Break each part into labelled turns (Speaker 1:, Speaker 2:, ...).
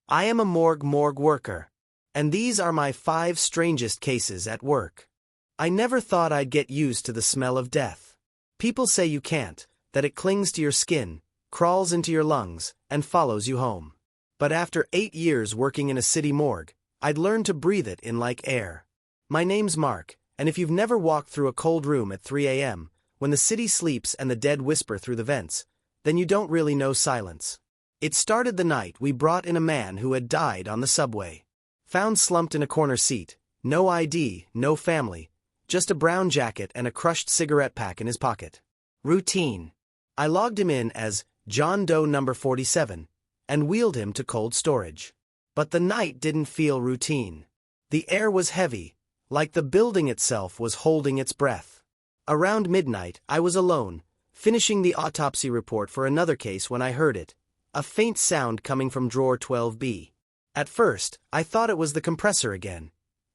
Speaker 1: I am a morgue worker. And these are my 5 strangest cases at work. I never thought I'd get used to the smell of death. People say you can't, that it clings to your skin, crawls into your lungs, and follows you home. But after 8 years working in a city morgue, I'd learned to breathe it in like air. My name's Mark, and if you've never walked through a cold room at 3 a.m., when the city sleeps and the dead whisper through the vents, then you don't really know silence. It started the night we brought in a man who had died on the subway. Found slumped in a corner seat, no ID, no family, just a brown jacket and a crushed cigarette pack in his pocket. Routine. I logged him in as John Doe number 47, and wheeled him to cold storage. But the night didn't feel routine. The air was heavy, like the building itself was holding its breath. Around midnight, I was alone, finishing the autopsy report for another case when I heard it, a faint sound coming from drawer 12B. At first, I thought it was the compressor again.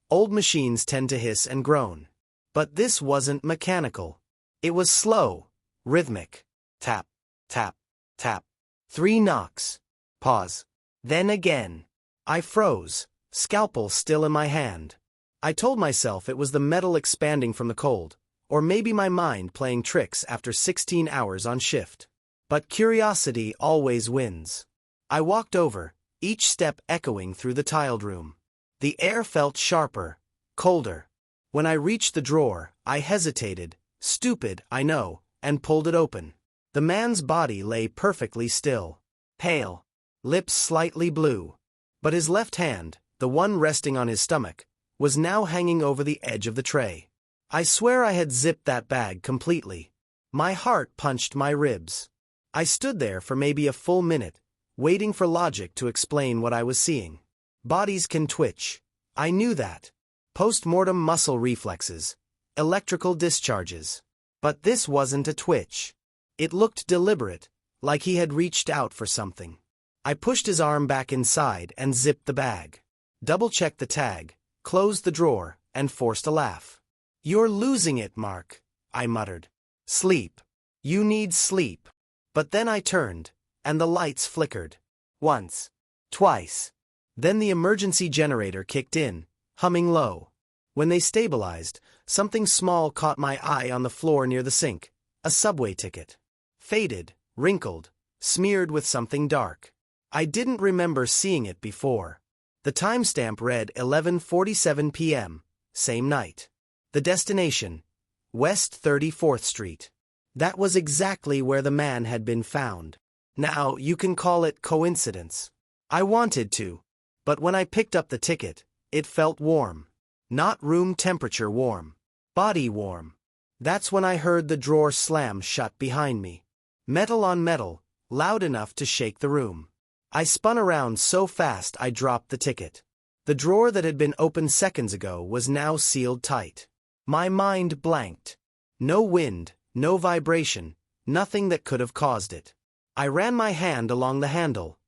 Speaker 1: Old machines tend to hiss and groan. But this wasn't mechanical. It was slow, rhythmic. Tap, tap, tap. 3 knocks. Pause. Then again. I froze, scalpel still in my hand. I told myself it was the metal expanding from the cold, or maybe my mind playing tricks after 16 hours on shift. But curiosity always wins. I walked over, each step echoing through the tiled room. The air felt sharper, colder. When I reached the drawer, I hesitated, stupid, I know, and pulled it open. The man's body lay perfectly still. Pale. Lips slightly blue. But his left hand, the one resting on his stomach, was now hanging over the edge of the tray. I swear I had zipped that bag completely. My heart punched my ribs. I stood there for maybe a full minute, waiting for logic to explain what I was seeing. Bodies can twitch. I knew that. Post-mortem muscle reflexes. Electrical discharges. But this wasn't a twitch. It looked deliberate, like he had reached out for something. I pushed his arm back inside and zipped the bag. Double-checked the tag, closed the drawer, and forced a laugh. "You're losing it, Mark," I muttered. "Sleep. You need sleep." But then I turned, and the lights flickered. Once. Twice. Then the emergency generator kicked in, humming low. When they stabilized, something small caught my eye on the floor near the sink. A subway ticket. Faded, wrinkled, smeared with something dark. I didn't remember seeing it before. The timestamp read 11:47 p.m., same night. The destination, West 34th Street. That was exactly where the man had been found. Now, you can call it coincidence. I wanted to. But when I picked up the ticket, it felt warm. Not room temperature warm. Body warm. That's when I heard the drawer slam shut behind me. Metal on metal, loud enough to shake the room. I spun around so fast I dropped the ticket. The drawer that had been opened seconds ago was now sealed tight. My mind blanked. No wind, no vibration, nothing that could have caused it. I ran my hand along the handle.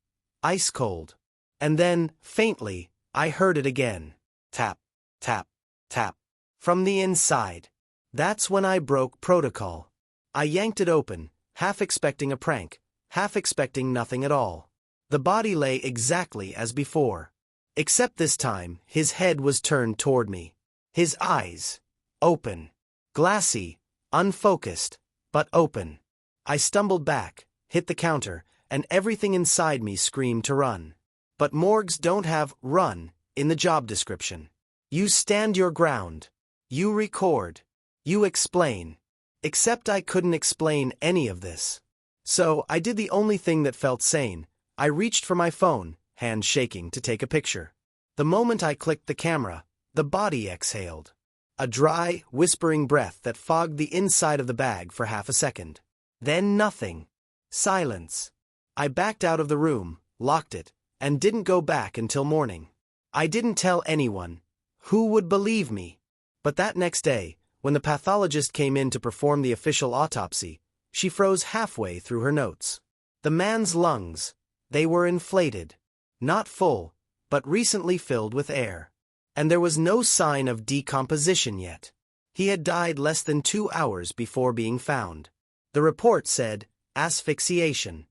Speaker 1: Ice cold. And then, faintly, I heard it again. Tap, tap, tap. From the inside. That's when I broke protocol. I yanked it open, half expecting a prank, half expecting nothing at all. The body lay exactly as before. Except this time, his head was turned toward me. His eyes. Open. Glassy. Unfocused. But open. I stumbled back, hit the counter, and everything inside me screamed to run. But morgues don't have "run" in the job description. You stand your ground. You record. You explain. Except I couldn't explain any of this. So I did the only thing that felt sane. I reached for my phone, hand shaking, to take a picture. The moment I clicked the camera, the body exhaled. A dry, whispering breath that fogged the inside of the bag for half a second. Then nothing. Silence. I backed out of the room, locked it, and didn't go back until morning. I didn't tell anyone. Who would believe me? But that next day, when the pathologist came in to perform the official autopsy, she froze halfway through her notes. The man's lungs. They were inflated. Not full, but recently filled with air. And there was no sign of decomposition yet. He had died less than 2 hours before being found. The report said, asphyxiation.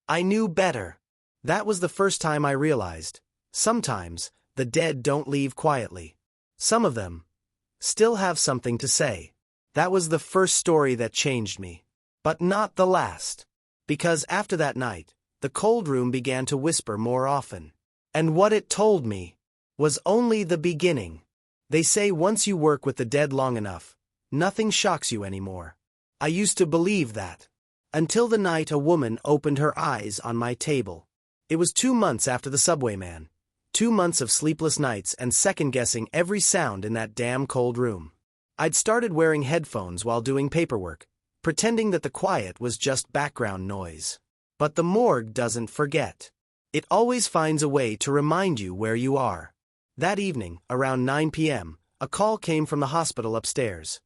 Speaker 1: I knew better. That was the first time I realized, sometimes, the dead don't leave quietly. Some of them still have something to say. That was the first story that changed me. But not the last. Because after that night, the cold room began to whisper more often. And what it told me was only the beginning. They say once you work with the dead long enough, nothing shocks you anymore. I used to believe that. Until the night a woman opened her eyes on my table. It was 2 months after the subway man. 2 months of sleepless nights and second-guessing every sound in that damn cold room. I'd started wearing headphones while doing paperwork, pretending that the quiet was just background noise. But the morgue doesn't forget. It always finds a way to remind you where you are. That evening, around 9 p.m., a call came from the hospital upstairs.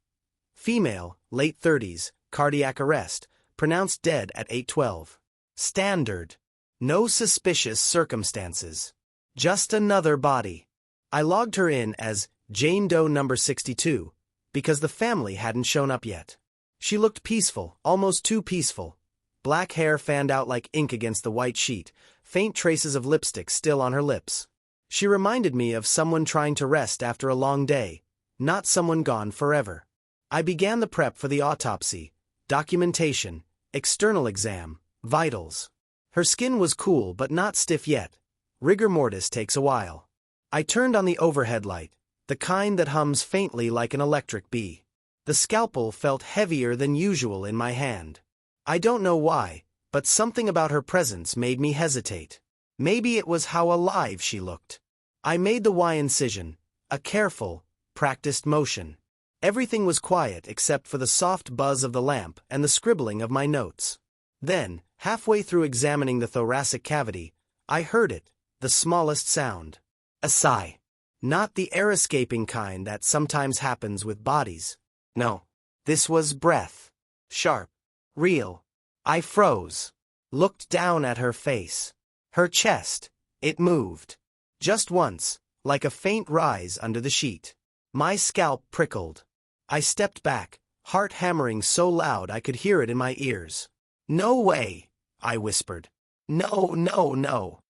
Speaker 1: Female, late 30s, cardiac arrest, pronounced dead at 8:12. Standard. No suspicious circumstances. Just another body. I logged her in as Jane Doe number 62, because the family hadn't shown up yet. She looked peaceful, almost too peaceful. Black hair fanned out like ink against the white sheet, faint traces of lipstick still on her lips. She reminded me of someone trying to rest after a long day, not someone gone forever. I began the prep for the autopsy, documentation, external exam, vitals. Her skin was cool but not stiff yet. Rigor mortis takes a while. I turned on the overhead light, the kind that hums faintly like an electric bee. The scalpel felt heavier than usual in my hand. I don't know why, but something about her presence made me hesitate. Maybe it was how alive she looked. I made the Y incision, a careful, practiced motion. Everything was quiet except for the soft buzz of the lamp and the scribbling of my notes. Then, halfway through examining the thoracic cavity, I heard it, the smallest sound. A sigh. Not the air-escaping kind that sometimes happens with bodies. No. This was breath. Sharp. Real. I froze. Looked down at her face. Her chest. It moved. Just once, like a faint rise under the sheet. My scalp prickled. I stepped back, heart hammering so loud I could hear it in my ears. "No way," I whispered. "No, no, no."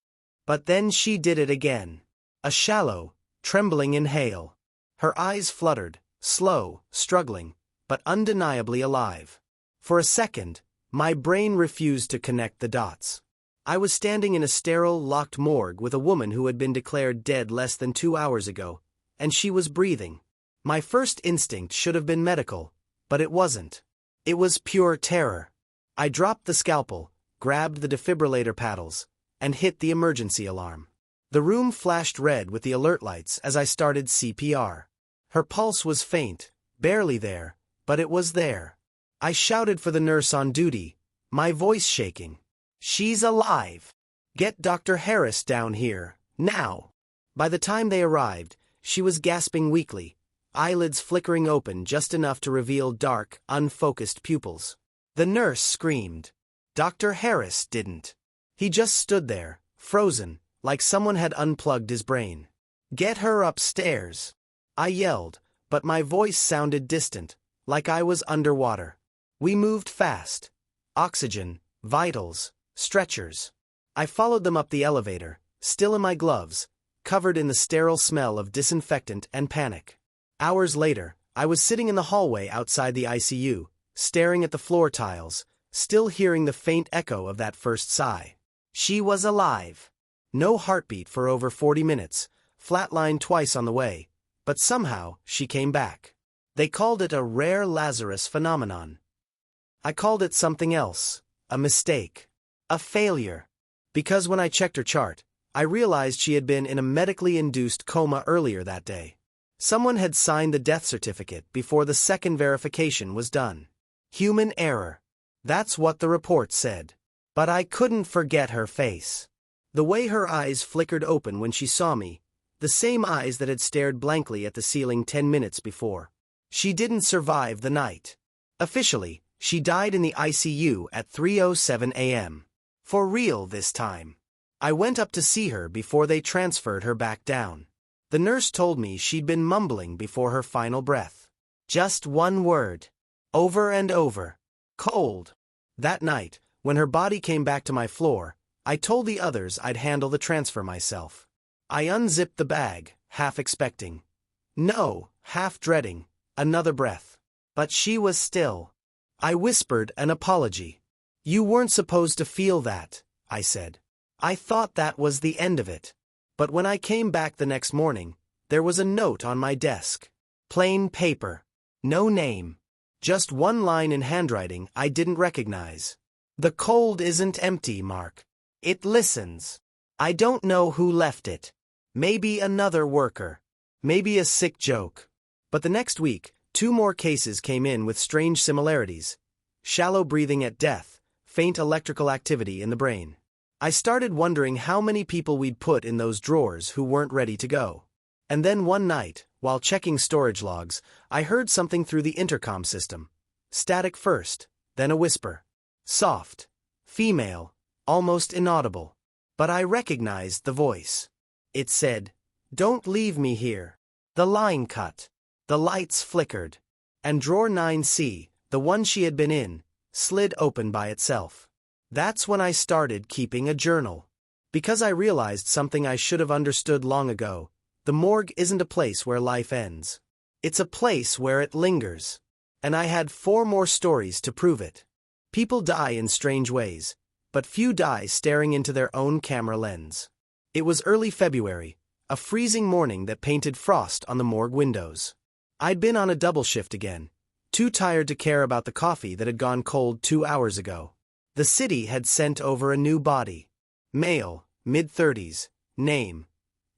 Speaker 1: But then she did it again. A shallow, trembling inhale. Her eyes fluttered, slow, struggling, but undeniably alive. For a second, my brain refused to connect the dots. I was standing in a sterile, locked morgue with a woman who had been declared dead less than 2 hours ago, and she was breathing. My first instinct should have been medical, but it wasn't. It was pure terror. I dropped the scalpel, grabbed the defibrillator paddles, and hit the emergency alarm. The room flashed red with the alert lights as I started CPR. Her pulse was faint, barely there, but it was there. I shouted for the nurse on duty, my voice shaking. "She's alive! Get Dr. Harris down here, now!" By the time they arrived, she was gasping weakly, eyelids flickering open just enough to reveal dark, unfocused pupils. The nurse screamed. Dr. Harris didn't. He just stood there, frozen, like someone had unplugged his brain. "Get her upstairs!" I yelled, but my voice sounded distant, like I was underwater. We moved fast. Oxygen, vitals, stretchers. I followed them up the elevator, still in my gloves, covered in the sterile smell of disinfectant and panic. Hours later, I was sitting in the hallway outside the ICU, staring at the floor tiles, still hearing the faint echo of that first sigh. She was alive. No heartbeat for over 40 minutes, flatlined twice on the way, but somehow she came back. They called it a rare Lazarus phenomenon. I called it something else, a mistake, a failure. Because when I checked her chart, I realized she had been in a medically induced coma earlier that day. Someone had signed the death certificate before the second verification was done. Human error. That's what the report said. But I couldn't forget her face. The way her eyes flickered open when she saw me, the same eyes that had stared blankly at the ceiling 10 minutes before. She didn't survive the night. Officially, she died in the ICU at 3:07 a.m. For real this time. I went up to see her before they transferred her back down. The nurse told me she'd been mumbling before her final breath. Just one word. Over and over. Cold. That night, when her body came back to my floor, I told the others I'd handle the transfer myself. I unzipped the bag, half expecting. No, half dreading, another breath. But she was still. I whispered an apology. You weren't supposed to feel that, I said. I thought that was the end of it. But when I came back the next morning, there was a note on my desk. Plain paper. No name. Just one line in handwriting I didn't recognize. The cold isn't empty, Mark. It listens. I don't know who left it. Maybe another worker. Maybe a sick joke. But the next week, 2 more cases came in with strange similarities. Shallow breathing at death, faint electrical activity in the brain. I started wondering how many people we'd put in those drawers who weren't ready to go. And then one night, while checking storage logs, I heard something through the intercom system. Static first, then a whisper. Soft. Female. Almost inaudible. But I recognized the voice. It said, "Don't leave me here." The line cut. The lights flickered. And drawer 9C, the one she had been in, slid open by itself. That's when I started keeping a journal. Because I realized something I should have understood long ago. The morgue isn't a place where life ends. It's a place where it lingers. And I had 4 more stories to prove it. People die in strange ways, but few die staring into their own camera lens. It was early February, a freezing morning that painted frost on the morgue windows. I'd been on a double shift again, too tired to care about the coffee that had gone cold 2 hours ago. The city had sent over a new body. Male, mid-30s, name.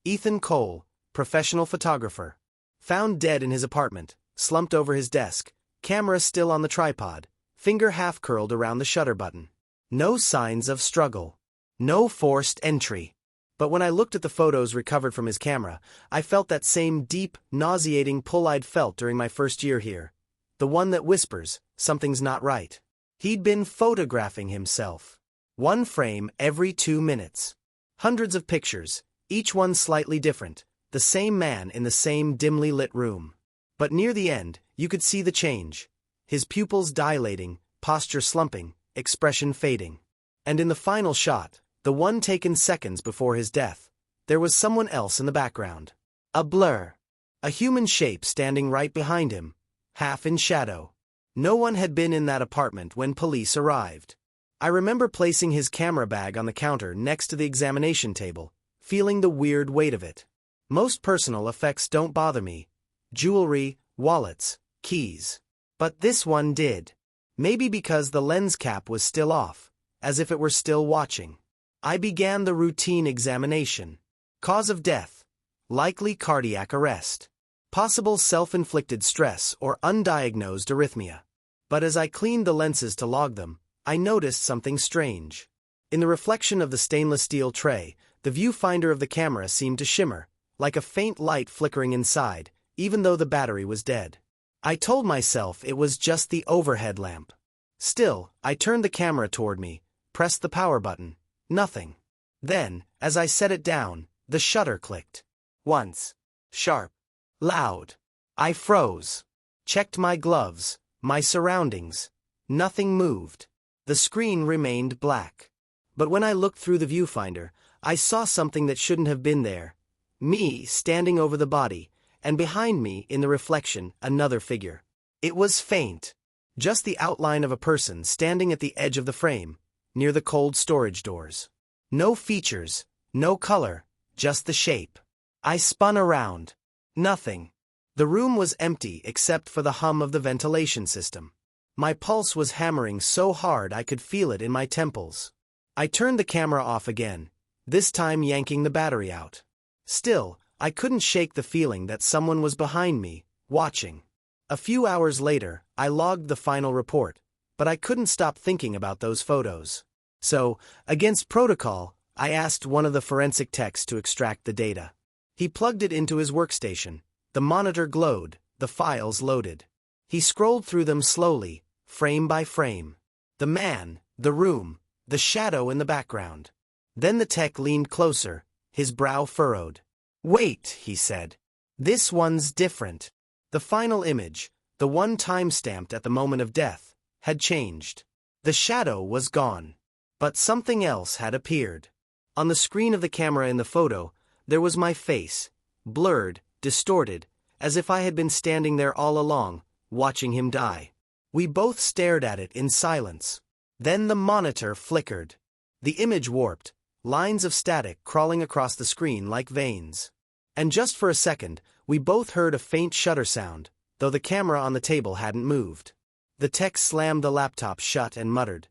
Speaker 1: Ethan Cole, professional photographer. Found dead in his apartment, slumped over his desk, camera still on the tripod, finger half-curled around the shutter button. No signs of struggle. No forced entry. But when I looked at the photos recovered from his camera, I felt that same deep, nauseating pull I'd felt during my first year here. The one that whispers, something's not right. He'd been photographing himself. 1 frame every 2 minutes. Hundreds of pictures, each one slightly different. The same man in the same dimly lit room. But near the end, you could see the change. His pupils dilating, posture slumping, expression fading. And in the final shot, the one taken seconds before his death, there was someone else in the background. A blur. A human shape standing right behind him, half in shadow. No one had been in that apartment when police arrived. I remember placing his camera bag on the counter next to the examination table, feeling the weird weight of it. Most personal effects don't bother me. Jewelry, wallets, keys. But this one did. Maybe because the lens cap was still off, as if it were still watching. I began the routine examination. Cause of death. Likely cardiac arrest. Possible self-inflicted stress or undiagnosed arrhythmia. But as I cleaned the lenses to log them, I noticed something strange. In the reflection of the stainless steel tray, the viewfinder of the camera seemed to shimmer, like a faint light flickering inside, even though the battery was dead. I told myself it was just the overhead lamp. Still, I turned the camera toward me, pressed the power button. Nothing. Then, as I set it down, the shutter clicked. Once. Sharp. Loud. I froze. Checked my gloves, my surroundings. Nothing moved. The screen remained black. But when I looked through the viewfinder, I saw something that shouldn't have been there. Me standing over the body, and behind me in the reflection another figure. It was faint. Just the outline of a person standing at the edge of the frame, near the cold storage doors. No features, no color, just the shape. I spun around. Nothing. The room was empty except for the hum of the ventilation system. My pulse was hammering so hard I could feel it in my temples. I turned the camera off again, this time yanking the battery out. Still, I couldn't shake the feeling that someone was behind me, watching. A few hours later, I logged the final report, but I couldn't stop thinking about those photos. So, against protocol, I asked one of the forensic techs to extract the data. He plugged it into his workstation. The monitor glowed, the files loaded. He scrolled through them slowly, frame by frame. The man, the room, the shadow in the background. Then the tech leaned closer, his brow furrowed. "Wait," he said. "This one's different." The final image, the one time-stamped at the moment of death, had changed. The shadow was gone. But something else had appeared. On the screen of the camera in the photo, there was my face, blurred, distorted, as if I had been standing there all along, watching him die. We both stared at it in silence. Then the monitor flickered. The image warped, lines of static crawling across the screen like veins. And just for a second, we both heard a faint shutter sound, though the camera on the table hadn't moved. The tech slammed the laptop shut and muttered,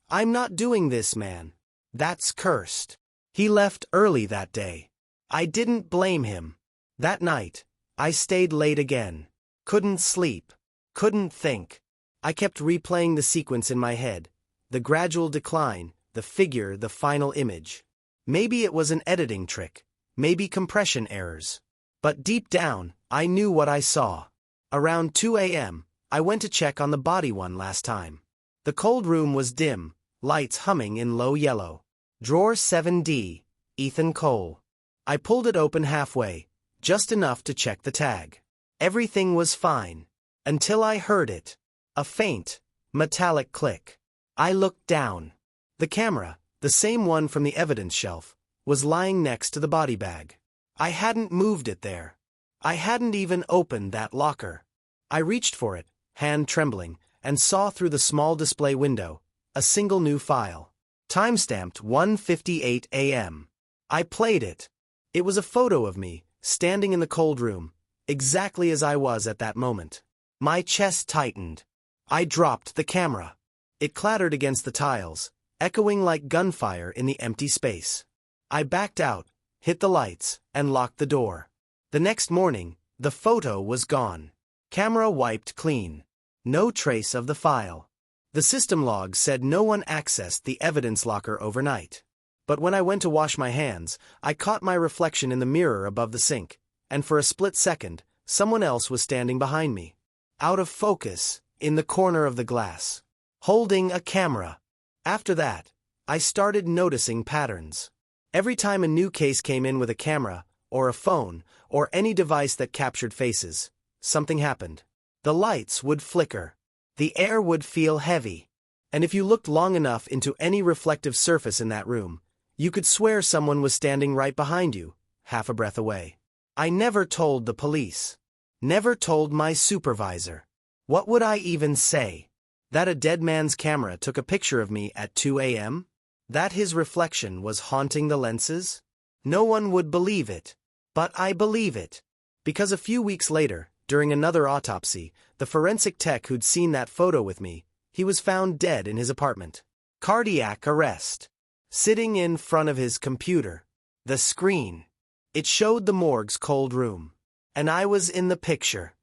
Speaker 1: "I'm not doing this, man. That's cursed." He left early that day. I didn't blame him. That night, I stayed late again. Couldn't sleep. Couldn't think. I kept replaying the sequence in my head. The gradual decline, the figure, the final image. Maybe it was an editing trick. Maybe compression errors. But deep down, I knew what I saw. Around 2 a.m., I went to check on the body one last time. The cold room was dim, lights humming in low yellow. Drawer 7D, Ethan Cole. I pulled it open halfway, just enough to check the tag. Everything was fine. Until I heard it. A faint, metallic click. I looked down. The camera, the same one from the evidence shelf, was lying next to the body bag. I hadn't moved it there. I hadn't even opened that locker. I reached for it, hand trembling, and saw through the small display window a single new file. Timestamped 1:58 a.m. I played it. It was a photo of me, standing in the cold room, exactly as I was at that moment. My chest tightened. I dropped the camera. It clattered against the tiles, echoing like gunfire in the empty space. I backed out, hit the lights, and locked the door. The next morning, the photo was gone. Camera wiped clean. No trace of the file. The system log said no one accessed the evidence locker overnight. But when I went to wash my hands, I caught my reflection in the mirror above the sink, and for a split second, someone else was standing behind me. Out of focus, in the corner of the glass. Holding a camera. After that, I started noticing patterns. Every time a new case came in with a camera, or a phone, or any device that captured faces, something happened. The lights would flicker. The air would feel heavy. And if you looked long enough into any reflective surface in that room, you could swear someone was standing right behind you, half a breath away. I never told the police. Never told my supervisor. What would I even say? That a dead man's camera took a picture of me at 2 a.m.? That his reflection was haunting the lenses? No one would believe it. But I believe it. Because a few weeks later, during another autopsy, the forensic tech who'd seen that photo with me, he was found dead in his apartment. Cardiac arrest. Sitting in front of his computer. The screen. It showed the morgue's cold room. And I was in the picture.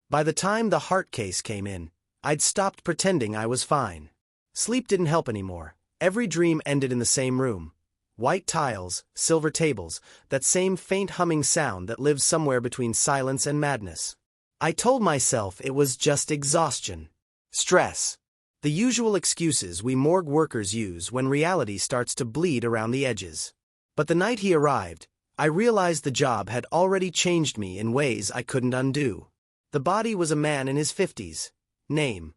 Speaker 1: By the time the heart case came in, I'd stopped pretending I was fine. Sleep didn't help anymore. Every dream ended in the same room. White tiles, silver tables, that same faint humming sound that lives somewhere between silence and madness. I told myself it was just exhaustion. Stress. The usual excuses we morgue workers use when reality starts to bleed around the edges. But the night he arrived, I realized the job had already changed me in ways I couldn't undo. The body was a man in his 50s. Name: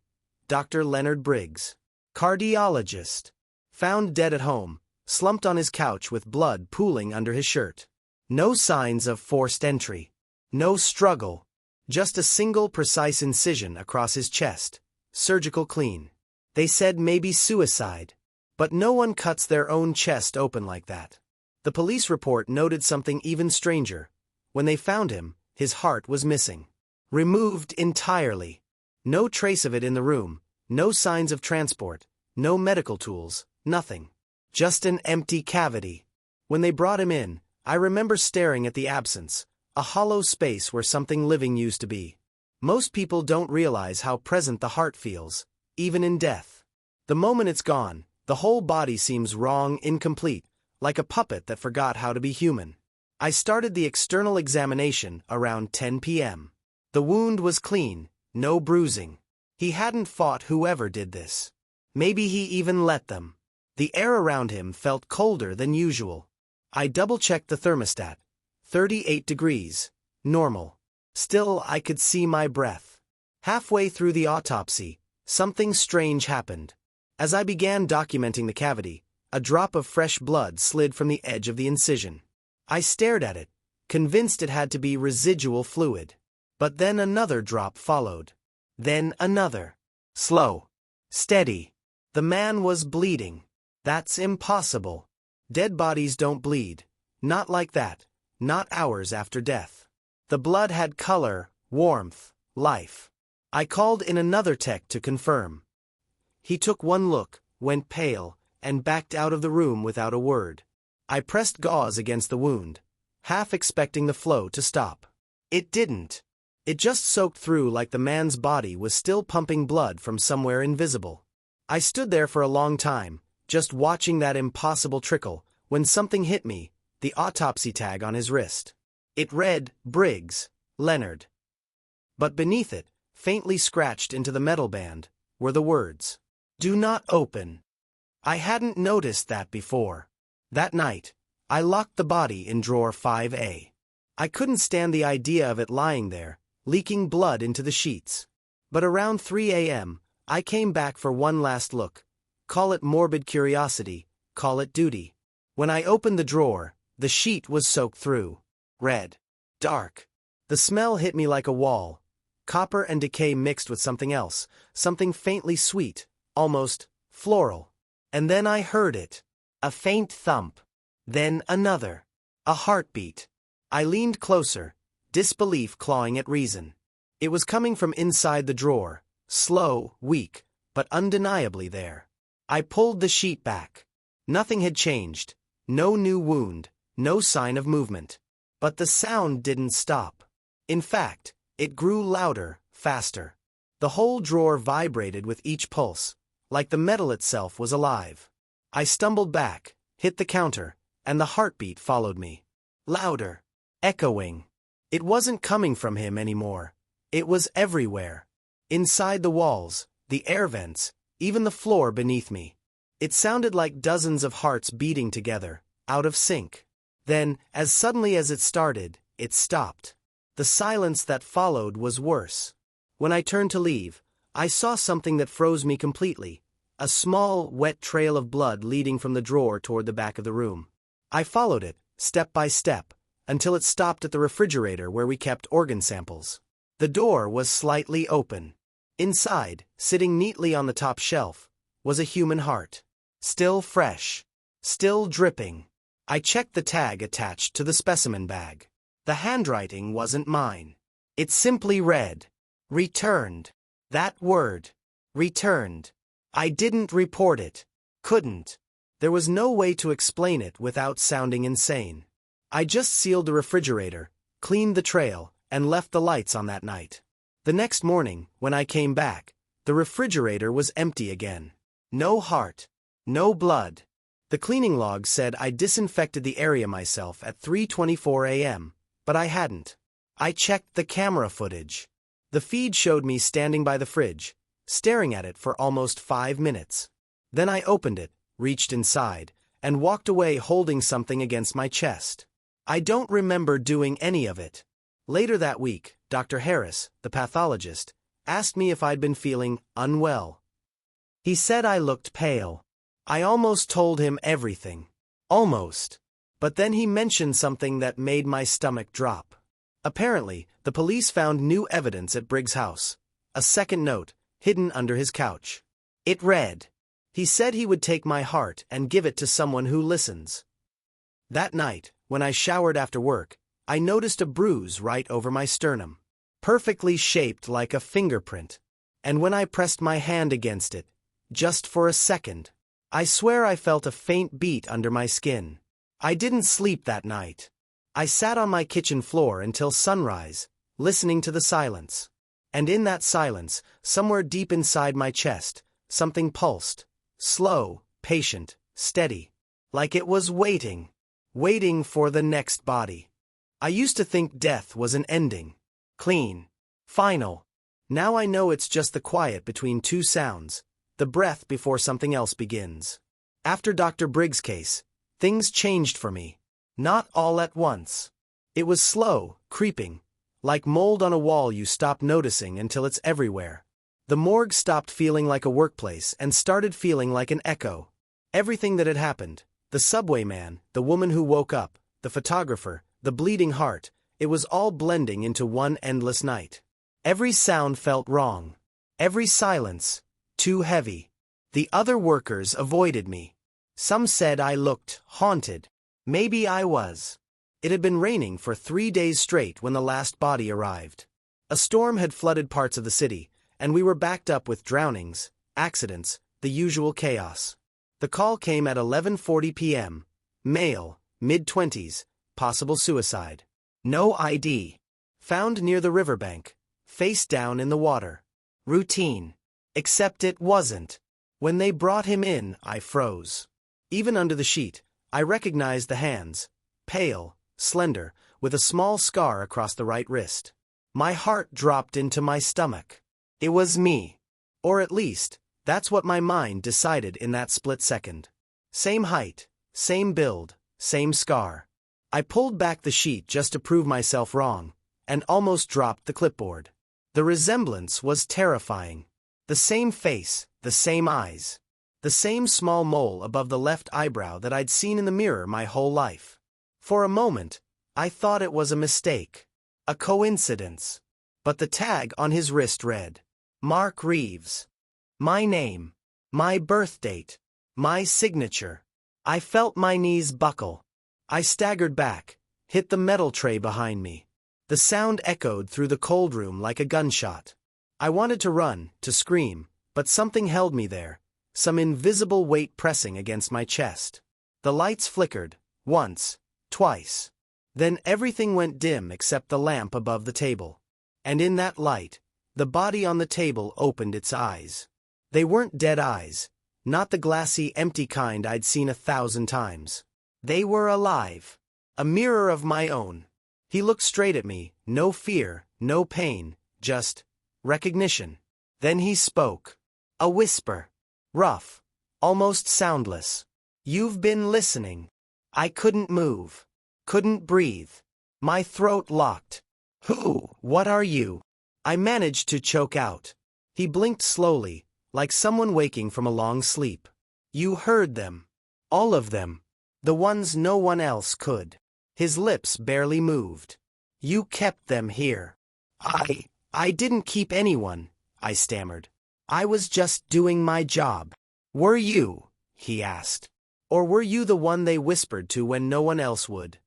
Speaker 1: Dr. Leonard Briggs. Cardiologist. Found dead at home, slumped on his couch with blood pooling under his shirt. No signs of forced entry. No struggle. Just a single precise incision across his chest. Surgical clean. They said maybe suicide. But no one cuts their own chest open like that. The police report noted something even stranger. When they found him, his heart was missing. Removed entirely. No trace of it in the room, no signs of transport, no medical tools, nothing. Just an empty cavity. When they brought him in, I remember staring at the absence, a hollow space where something living used to be. Most people don't realize how present the heart feels, even in death. The moment it's gone, the whole body seems wrong, incomplete, like a puppet that forgot how to be human. I started the external examination around 10 p.m. The wound was clean, no bruising. He hadn't fought whoever did this. Maybe he even let them. The air around him felt colder than usual. I double-checked the thermostat. 38 degrees. Normal. Still, I could see my breath. Halfway through the autopsy, something strange happened. As I began documenting the cavity, A drop of fresh blood slid from the edge of the incision. I stared at it, convinced it had to be residual fluid. But then another drop followed. Then another. Slow. Steady. The man was bleeding. That's impossible. Dead bodies don't bleed. Not like that. Not hours after death. The blood had color, warmth, life. I called in another tech to confirm. He took one look, went pale, and backed out of the room without a word. I pressed gauze against the wound, half expecting the flow to stop. It didn't. It just soaked through like the man's body was still pumping blood from somewhere invisible. I stood there for a long time, just watching that impossible trickle, when something hit me, the autopsy tag on his wrist. It read, Briggs, Leonard. But beneath it, faintly scratched into the metal band, were the words, "Do not open." I hadn't noticed that before. That night, I locked the body in drawer 5A. I couldn't stand the idea of it lying there, leaking blood into the sheets. But around 3 a.m., I came back for one last look. Call it morbid curiosity, call it duty. When I opened the drawer, the sheet was soaked through. Red. Dark. The smell hit me like a wall. Copper and decay mixed with something else, something faintly sweet, almost floral. And then I heard it. A faint thump. Then another. A heartbeat. I leaned closer, disbelief clawing at reason. It was coming from inside the drawer, slow, weak, but undeniably there. I pulled the sheet back. Nothing had changed. No new wound, no sign of movement. But the sound didn't stop. In fact, it grew louder, faster. The whole drawer vibrated with each pulse, like the metal itself was alive. I stumbled back, hit the counter, and the heartbeat followed me. Louder. Echoing. It wasn't coming from him anymore. It was everywhere. Inside the walls, the air vents, even the floor beneath me. It sounded like dozens of hearts beating together, out of sync. Then, as suddenly as it started, it stopped. The silence that followed was worse. When I turned to leave, I saw something that froze me completely. A small, wet trail of blood leading from the drawer toward the back of the room. I followed it, step by step, until it stopped at the refrigerator where we kept organ samples. The door was slightly open. Inside, sitting neatly on the top shelf, was a human heart. Still fresh. Still dripping. I checked the tag attached to the specimen bag. The handwriting wasn't mine. It simply read, "Returned." That word. Returned. I didn't report it. Couldn't. There was no way to explain it without sounding insane. I just sealed the refrigerator, cleaned the trail, and left the lights on that night. The next morning, when I came back, the refrigerator was empty again. No heart. No blood. The cleaning log said I disinfected the area myself at 3:24 a.m., but I hadn't. I checked the camera footage. The feed showed me standing by the fridge, staring at it for almost 5 minutes. Then I opened it, reached inside, and walked away holding something against my chest. I don't remember doing any of it. Later that week, Dr. Harris, the pathologist, asked me if I'd been feeling unwell. He said I looked pale. I almost told him everything. Almost. But then he mentioned something that made my stomach drop. Apparently, the police found new evidence at Briggs' house. A second note, hidden under his couch. It read, "He said he would take my heart and give it to someone who listens." That night, when I showered after work, I noticed a bruise right over my sternum. Perfectly shaped like a fingerprint. And when I pressed my hand against it, just for a second, I swear I felt a faint beat under my skin. I didn't sleep that night. I sat on my kitchen floor until sunrise, listening to the silence. And in that silence, somewhere deep inside my chest, something pulsed. Slow, patient, steady. Like it was waiting. Waiting for the next body. I used to think death was an ending. Clean. Final. Now I know it's just the quiet between two sounds. The breath before something else begins. After Dr. Briggs' case, things changed for me. Not all at once. It was slow, creeping. Like mold on a wall you stop noticing until it's everywhere. The morgue stopped feeling like a workplace and started feeling like an echo. Everything that had happened, the subway man, the woman who woke up, the photographer, the bleeding heart, it was all blending into one endless night. Every sound felt wrong. Every silence, too heavy. The other workers avoided me. Some said I looked haunted. Maybe I was. It had been raining for 3 days straight when the last body arrived. A storm had flooded parts of the city, and we were backed up with drownings, accidents, the usual chaos. The call came at 11:40 p.m. Male, mid-20s, possible suicide. No ID. Found near the riverbank, face down in the water. Routine. Except it wasn't. When they brought him in, I froze. Even under the sheet, I recognized the hands, pale, slender, with a small scar across the right wrist. My heart dropped into my stomach. It was me. Or at least, that's what my mind decided in that split second. Same height, same build, same scar. I pulled back the sheet just to prove myself wrong, and almost dropped the clipboard. The resemblance was terrifying. The same face, the same eyes. The same small mole above the left eyebrow that I'd seen in the mirror my whole life. For a moment, I thought it was a mistake. A coincidence. But the tag on his wrist read, Mark Reeves. My name. My birth date. My signature. I felt my knees buckle. I staggered back, hit the metal tray behind me. The sound echoed through the cold room like a gunshot. I wanted to run, to scream, but something held me there, some invisible weight pressing against my chest. The lights flickered, once, twice. Then everything went dim except the lamp above the table. And in that light, the body on the table opened its eyes. They weren't dead eyes, not the glassy, empty kind I'd seen 1,000 times. They were alive. A mirror of my own. He looked straight at me, no fear, no pain, just recognition. Then he spoke. A whisper. Rough. Almost soundless. You've been listening. I couldn't move. Couldn't breathe. My throat locked. Who? What are you? I managed to choke out. He blinked slowly, like someone waking from a long sleep. You heard them. All of them. The ones no one else could. His lips barely moved. You kept them here. I didn't keep anyone, I stammered. I was just doing my job. Were you? He asked. Or were you the one they whispered to when no one else would?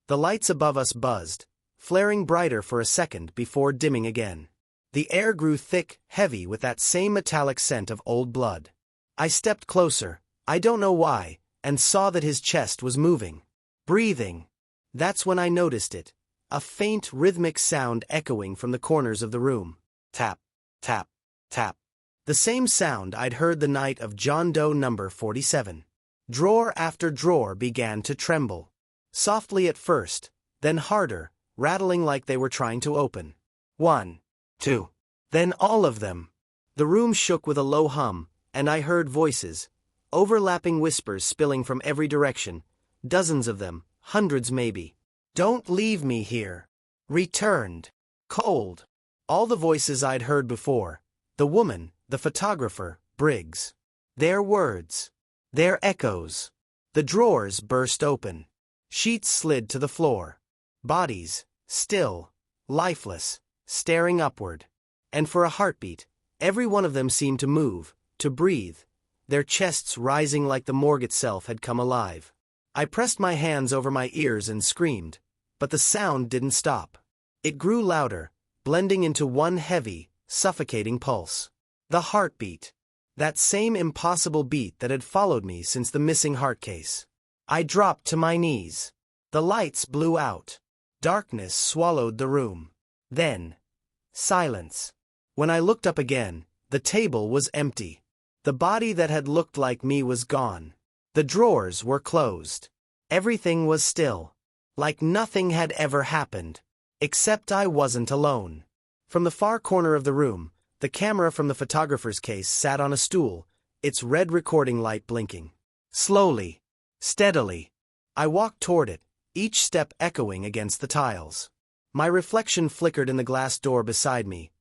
Speaker 1: The lights above us buzzed, flaring brighter for a second before dimming again. The air grew thick, heavy with that same metallic scent of old blood. I stepped closer, I don't know why, and saw that his chest was moving. Breathing. That's when I noticed it. A faint, rhythmic sound echoing from the corners of the room. Tap, tap, tap. The same sound I'd heard the night of John Doe number 47. Drawer after drawer began to tremble. Softly at first, then harder, rattling like they were trying to open. 1, 2. Then all of them. The room shook with a low hum, and I heard voices. Overlapping whispers spilling from every direction. Dozens of them, hundreds maybe. Don't leave me here. Returned. Cold. All the voices I'd heard before. The woman, the photographer, Briggs. Their words. Their echoes. The drawers burst open. Sheets slid to the floor. Bodies, still, lifeless, staring upward. And for a heartbeat, every one of them seemed to move, to breathe, their chests rising like the morgue itself had come alive. I pressed my hands over my ears and screamed, but the sound didn't stop. It grew louder, blending into one heavy, suffocating pulse. The heartbeat. That same impossible beat that had followed me since the missing heart case. I dropped to my knees. The lights blew out. Darkness swallowed the room. Then, silence. When I looked up again, the table was empty. The body that had looked like me was gone. The drawers were closed. Everything was still. Like nothing had ever happened. Except I wasn't alone. From the far corner of the room, the camera from the photographer's case sat on a stool, its red recording light blinking. Slowly, steadily, I walked toward it, each step echoing against the tiles. My reflection flickered in the glass door beside me.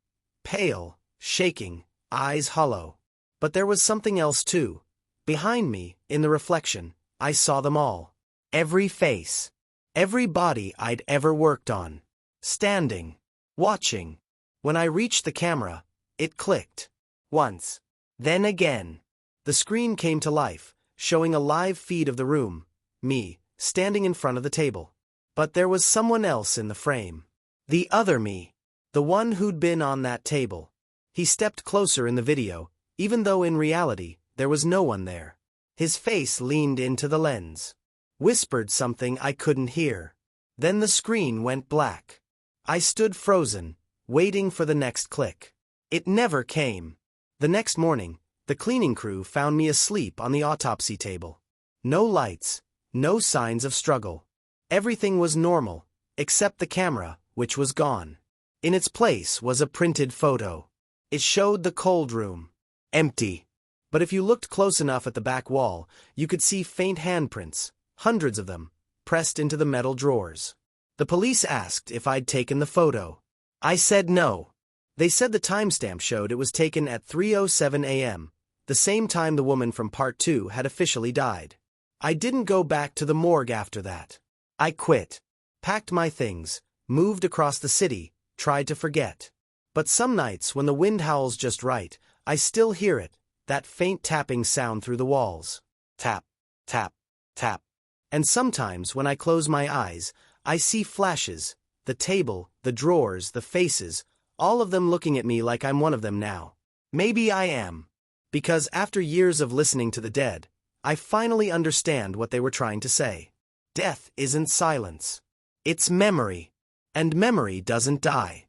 Speaker 1: Pale, shaking, eyes hollow. But there was something else too. Behind me, in the reflection, I saw them all. Every face. Every body I'd ever worked on. Standing. Watching. When I reached the camera, it clicked. Once. Then again. The screen came to life, showing a live feed of the room, me, standing in front of the table. But there was someone else in the frame. The other me. The one who'd been on that table. He stepped closer in the video, even though in reality, there was no one there. His face leaned into the lens. Whispered something I couldn't hear. Then the screen went black. I stood frozen, waiting for the next click. It never came. The next morning, the cleaning crew found me asleep on the autopsy table. No lights, no signs of struggle. Everything was normal, except the camera, which was gone. In its place was a printed photo. It showed the cold room. Empty. But if you looked close enough at the back wall, you could see faint handprints, hundreds of them, pressed into the metal drawers. The police asked if I'd taken the photo. I said no. They said the timestamp showed it was taken at 3:07 a.m., the same time the woman from Part 2 had officially died. I didn't go back to the morgue after that. I quit. Packed my things, moved across the city, tried to forget. But some nights when the wind howls just right, I still hear it, that faint tapping sound through the walls. Tap, tap, tap. And sometimes when I close my eyes, I see flashes, the table, the drawers, the faces, all of them looking at me like I'm one of them now. Maybe I am. Because after years of listening to the dead, I finally understand what they were trying to say. Death isn't silence. It's memory. And memory doesn't die.